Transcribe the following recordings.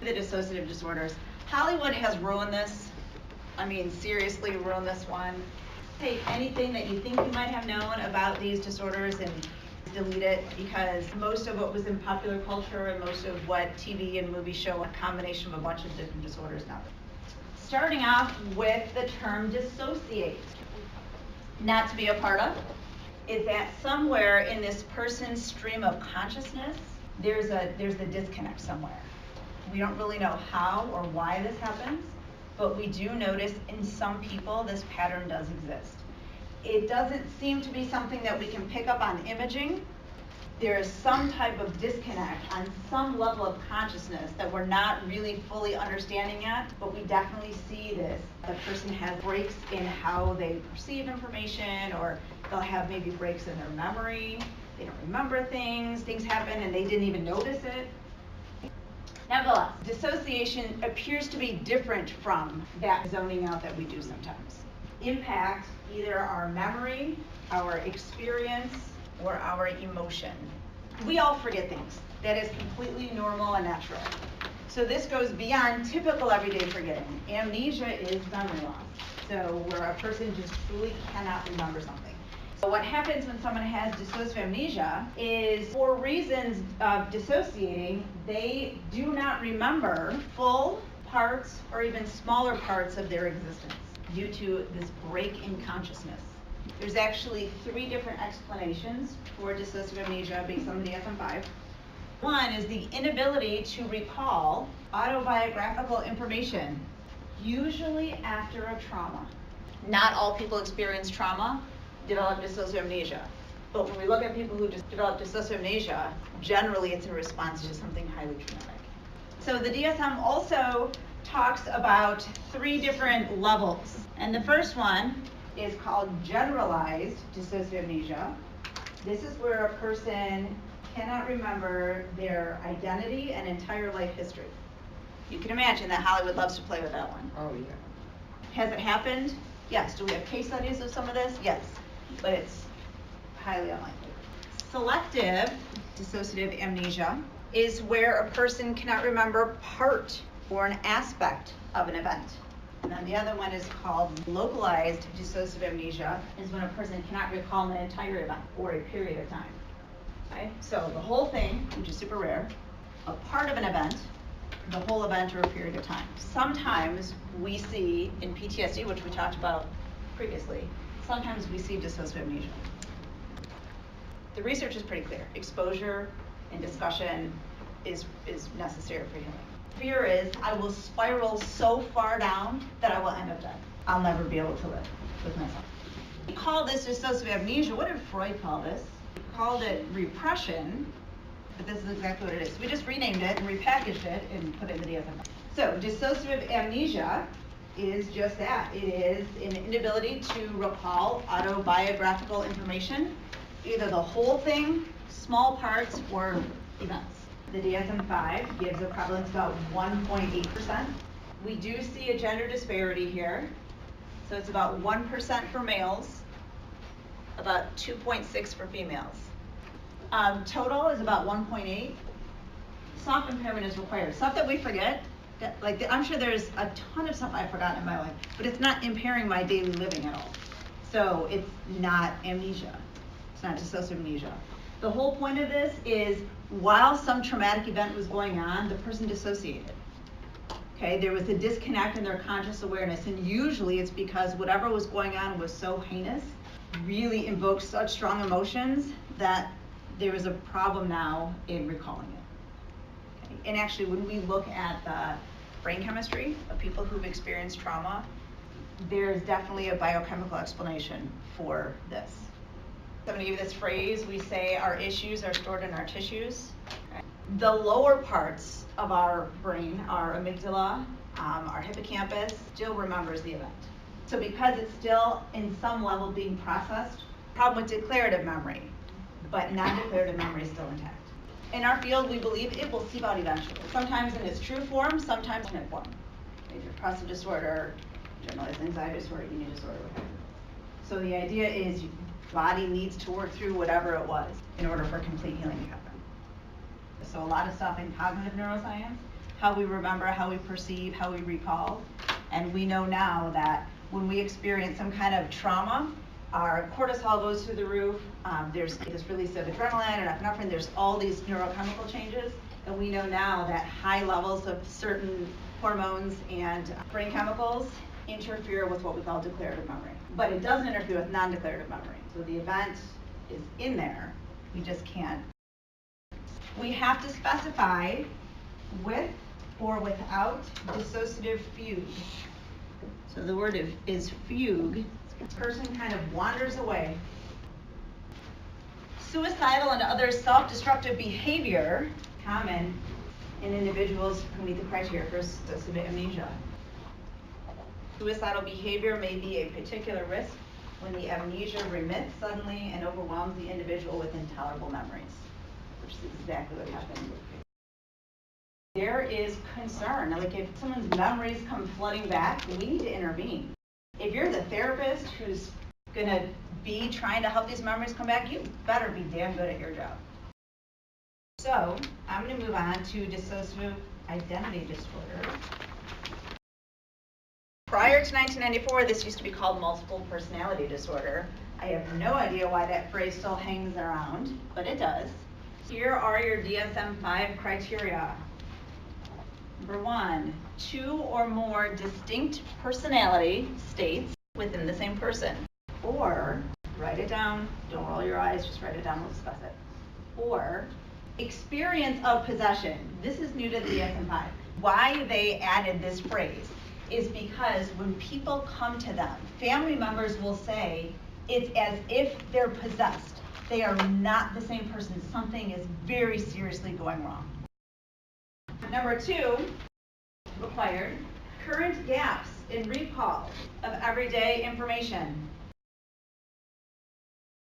The dissociative disorders. Hollywood has ruined this. I mean, seriously ruined this one. Take anything that you think you might have known about these disorders and delete it, because most of what was in popular culture and most of what TV and movies show a combination of a bunch of different disorders now. Starting off with the term dissociate. Not to be a part of is that somewhere in this person's stream of consciousness, there's a disconnect somewhere. We don't really know how or why this happens, but we do notice in some people this pattern does exist. It doesn't seem to be something that we can pick up on imaging. There is some type of disconnect on some level of consciousness that we're not really fully understanding yet, but we definitely see this. The person has breaks in how they perceive information, or they'll have maybe breaks in their memory. They don't remember things happen and they didn't even notice it. Nevertheless, dissociation appears to be different from that zoning out that we do sometimes. Impact either our memory, our experience, or our emotion. We all forget things. That is completely normal and natural. So this goes beyond typical everyday forgetting. Amnesia is memory loss. So where a person just truly cannot remember something. So what happens when someone has dissociative amnesia is, for reasons of dissociating, they do not remember full parts or even smaller parts of their existence due to this break in consciousness. There's actually 3 different explanations for dissociative amnesia based on the DSM-5. One is the inability to recall autobiographical information, usually after a trauma. Not all people experience trauma develop dissociative amnesia. But when we look at people who just develop dissociative amnesia, generally it's in response to something highly traumatic. So the DSM also talks about 3 different levels. And the first one is called generalized dissociative amnesia. This is where a person cannot remember their identity and entire life history. You can imagine that Hollywood loves to play with that one. Oh, yeah. Has it happened? Yes. Do we have case studies of some of this? Yes. But it's highly unlikely. Selective dissociative amnesia is where a person cannot remember part or an aspect of an event. And then the other one is called localized dissociative amnesia, is when a person cannot recall an entire event or a period of time. Okay? So the whole thing, which is super rare, a part of an event, the whole event, or a period of time. Sometimes we see in PTSD, which we talked about previously, sometimes we see dissociative amnesia. The research is pretty clear. Exposure and discussion is necessary for healing. Fear is, I will spiral so far down that I will end up dead. I'll never be able to live with myself. We call this dissociative amnesia. What did Freud call this? He called it repression, but this is exactly what it is. We just renamed it and repackaged it and put it in the DSM. So dissociative amnesia is just that. It is an inability to recall autobiographical information, either the whole thing, small parts, or events. The DSM-5 gives a prevalence about 1.8%. We do see a gender disparity here. So it's about 1% for males, about 2.6 for females. Total is about 1.8. Soft impairment is required. Stuff that we forget, I'm sure there's a ton of stuff I've forgotten in my life, but it's not impairing my daily living at all. So it's not amnesia. It's not dissociative amnesia. The whole point of this is, while some traumatic event was going on, the person dissociated. Okay, there was a disconnect in their conscious awareness, and usually it's because whatever was going on was so heinous, really invoked such strong emotions that there was a problem now in recalling it. Okay? And actually, when we look at the brain chemistry of people who've experienced trauma, there's definitely a biochemical explanation for this. I'm going to give you this phrase. We say our issues are stored in our tissues. The lower parts of our brain, our amygdala, our hippocampus, still remembers the event. So because it's still in some level being processed, problem with declarative memory, but non-declarative memory is still intact. In our field, we believe it will seep out eventually. Sometimes in its true form, sometimes in its form. Major depressive disorder, generalized anxiety disorder, eating disorder, whatever. So the idea is body needs to work through whatever it was in order for complete healing to happen. So a lot of stuff in cognitive neuroscience how we remember, how we perceive, how we recall. And we know now that when we experience some kind of trauma, our cortisol goes through the roof, there's this release of adrenaline and epinephrine, there's all these neurochemical changes, and we know now that high levels of certain hormones and brain chemicals interfere with what we call declarative memory. But it doesn't interfere with non-declarative memory. So the event is in there, we just can't. We have to specify with or without dissociative fugue. So the word is fugue. The person kind of wanders away. Suicidal and other self-destructive behavior common in individuals who meet the criteria for dissociative amnesia. Suicidal behavior may be a particular risk when the amnesia remits suddenly and overwhelms the individual with intolerable memories, which is exactly what happened with me. There is concern, like if someone's memories come flooding back, we need to intervene. If you're the therapist who's gonna be trying to help these memories come back, you better be damn good at your job. So, I'm gonna move on to dissociative identity disorder. Prior to 1994, this used to be called multiple personality disorder. I have no idea why that phrase still hangs around, but it does. Here are your DSM-5 criteria. Number 1, 2 or more distinct personality states within the same person. Or, write it down, don't roll your eyes, just write it down, we'll discuss it. Or, experience of possession. This is new to the DSM-5. Why they added this phrase is because when people come to them, family members will say it's as if they're possessed. They are not the same person. Something is very seriously going wrong. Number 2, required, current gaps in recall of everyday information.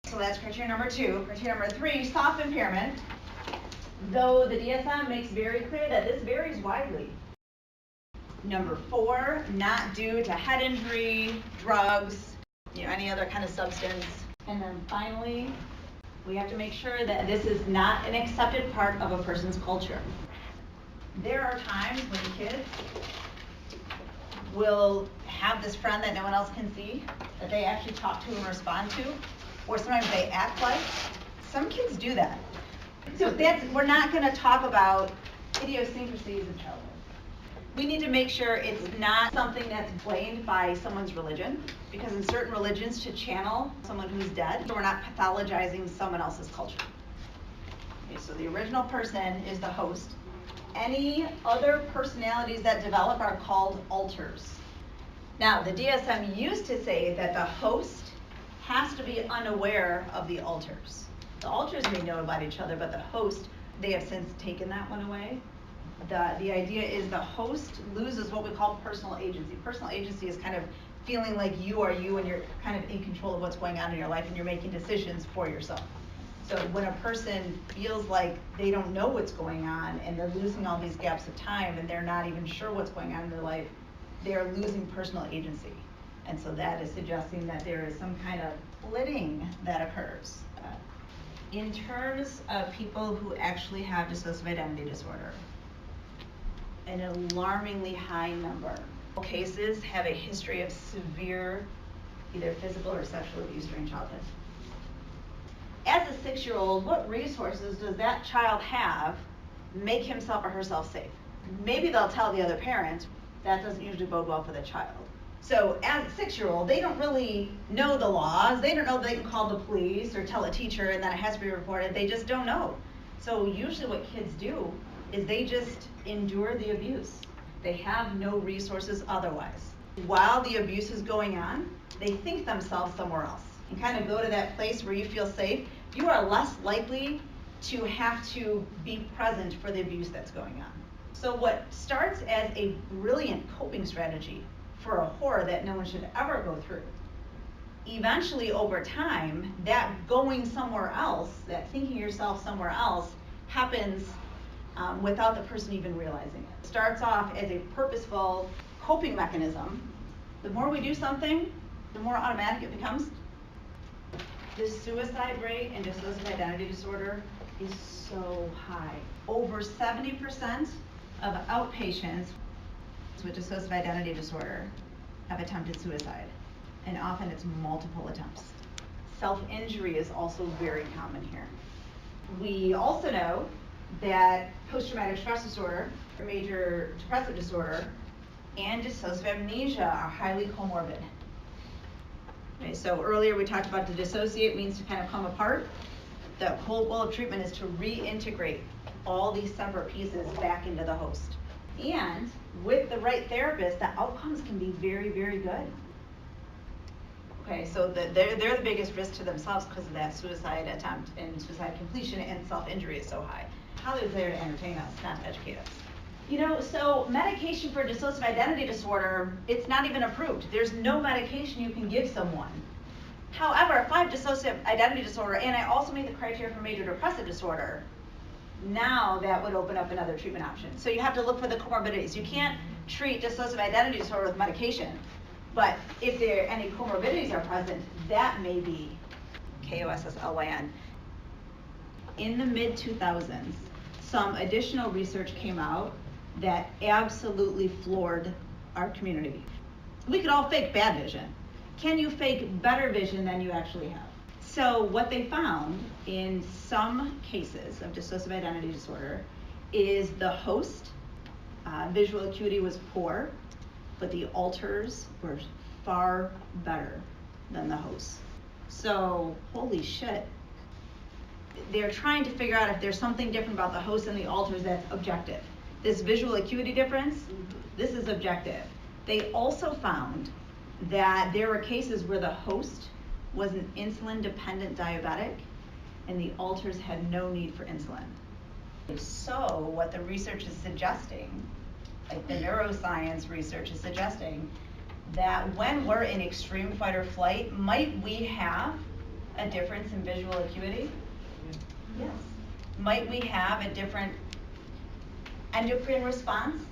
So that's criteria number 2. Criteria number 3, soft impairment, though the DSM makes very clear that this varies widely. Number 4, not due to head injury, drugs, any other kind of substance. And then finally, we have to make sure that this is not an accepted part of a person's culture. There are times when kids will have this friend that no one else can see, that they actually talk to and respond to, or sometimes they act like. Some kids do that. So we're not going to talk about idiosyncrasies of childhood. We need to make sure it's not something that's blamed by someone's religion, because in certain religions, to channel someone who's dead, we're not pathologizing someone else's culture. Okay, so the original person is the host. Any other personalities that develop are called alters. Now, the DSM used to say that the host has to be unaware of the alters. The alters may know about each other, but the host, they have since taken that one away. The idea is the host loses what we call personal agency. Personal agency is kind of feeling like you are you and you're kind of in control of what's going on in your life and you're making decisions for yourself. So when a person feels like they don't know what's going on and they're losing all these gaps of time and they're not even sure what's going on in their life, they're losing personal agency. And so that is suggesting that there is some kind of splitting that occurs. In terms of people who actually have dissociative identity disorder, an alarmingly high number of cases have a history of severe either physical or sexual abuse during childhood. As a 6-year-old, what resources does that child have make himself or herself safe? Maybe they'll tell the other parent. That doesn't usually bode well for the child. So as a 6-year-old, they don't really know the laws. They don't know they can call the police or tell a teacher and then it has to be reported. They just don't know. So usually what kids do is they just endure the abuse. They have no resources otherwise. While the abuse is going on, they think themselves somewhere else and kind of go to that place where you feel safe. You are less likely to have to be present for the abuse that's going on. So what starts as a brilliant coping strategy for a horror that no one should ever go through, eventually over time, that going somewhere else, that thinking yourself somewhere else, happens without the person even realizing it. It starts off as a purposeful coping mechanism. The more we do something, the more automatic it becomes. The suicide rate in dissociative identity disorder is so high. Over 70% of outpatients with dissociative identity disorder have attempted suicide, and often it's multiple attempts. Self-injury is also very common here. We also know that post-traumatic stress disorder, major depressive disorder, and dissociative amnesia are highly comorbid. Okay, so earlier we talked about to dissociate means to kind of come apart. The whole goal of treatment is to reintegrate all these separate pieces back into the host. And with the right therapist, the outcomes can be very, very good. Okay, so they're the biggest risk to themselves because of that suicide attempt and suicide completion, and self-injury is so high. How is there to entertain us, not to educate us? You know, so medication for dissociative identity disorder, it's not even approved. There's no medication you can give someone. However, if I have dissociative identity disorder and I also meet the criteria for major depressive disorder, now that would open up another treatment option. So you have to look for the comorbidities. You can't treat dissociative identity disorder with medication, but if there any comorbidities are present, that may be KOSSLYN. In the mid-2000s, some additional research came out that absolutely floored our community. We could all fake bad vision. Can you fake better vision than you actually have? So what they found in some cases of dissociative identity disorder is the host visual acuity was poor, but the alters were far better than the host. So holy shit. They're trying to figure out if there's something different about the host and the alters that's objective. This visual acuity difference, this is objective. They also found that there were cases where the host was an insulin-dependent diabetic and the alters had no need for insulin. So what the research is suggesting, like the neuroscience research is suggesting, that when we're in extreme fight or flight, might we have a difference in visual acuity? Yes. Might we have a different endocrine response?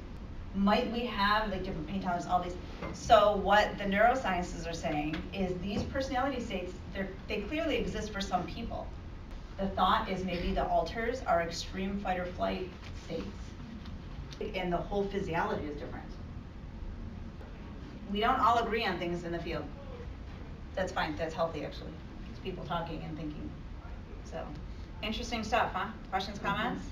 Might we have like different pain tolerance, all these? So what the neurosciences are saying is these personality states, they clearly exist for some people. The thought is maybe the alters are extreme fight or flight states, and the whole physiology is different. We don't all agree on things in the field. That's fine, that's healthy actually. It's people talking and thinking. So, interesting stuff, huh? Questions, comments?